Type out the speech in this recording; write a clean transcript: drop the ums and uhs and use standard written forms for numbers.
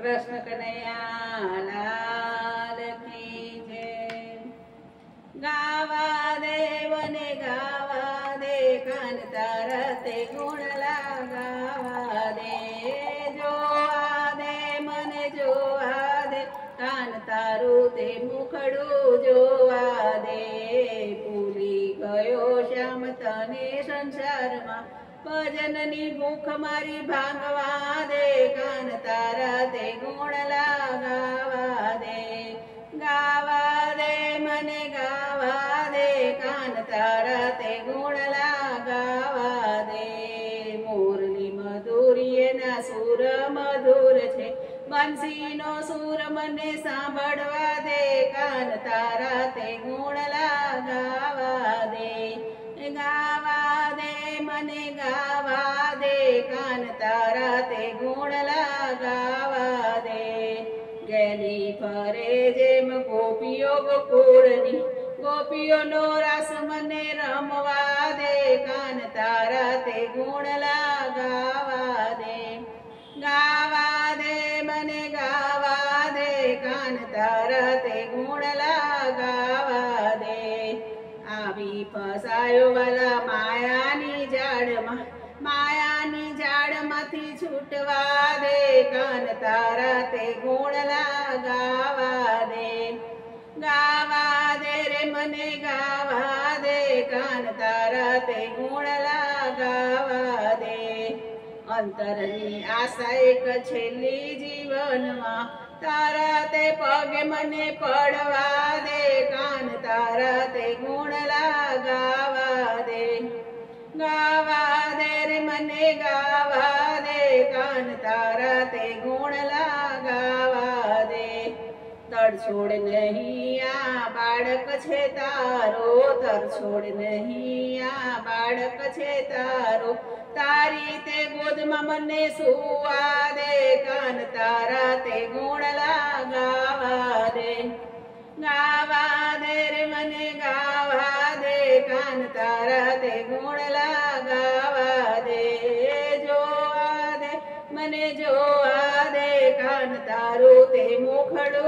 कृष्ण कन्हैया लाल की जय। गावा दे वने गावा दे कान तारा ते गुण गावा दे जोवा दे मने जोवा दे कान तारू ते मुखड़ू जोवा दे भूली गयो श्याम तने संसार मा भजननी भूख मारी भांगवा दे कान तारा ते गुण गावा दे गावा दे मने गावा दे कान तारा ते गुण गावा दे मोरली मधुरी ना सूर मधुर छे बंसी नो सूर मने सांभळवा दे कान तारा ते गुण गावा दे गावा दे मने गावा दे कान तारा ते गुण गावा दे गेली फरे जेम गोपीओ गोकुळनी गोपीओ नो रास मने रमवा दे कान तारा ते गुण गावा दे गावा दे मने गावा दे कान तारा ते गुण गावा दे आवी फसायो वाला मायानी जाडमा मायानी जाडमाथी छूटवा दे कान तारा ते गुण गावा दे गावा दे रे मने गावा दे कान तारा ते गुण गावा दे अंतरनी आशा एक छेली जीवनमा तारा ते पगे मने पड़वा दे कान तारा ते गुण गावा दे गावा दे रे मने गावा दे कान तारा ते गुण गावा दे तड़छोड़ नहीं आ बाळक छे तारो तड़छोड़ नहीं आ बाळक छे तारो तारी ते गोदमा मने सुवा दे कान तारा ते गुण गावा दे गावा दे रे मने गावा दे कान तारा ते गुण गावा दे जोवा दे मने जोवा दे कान तारू ते मुखड़ू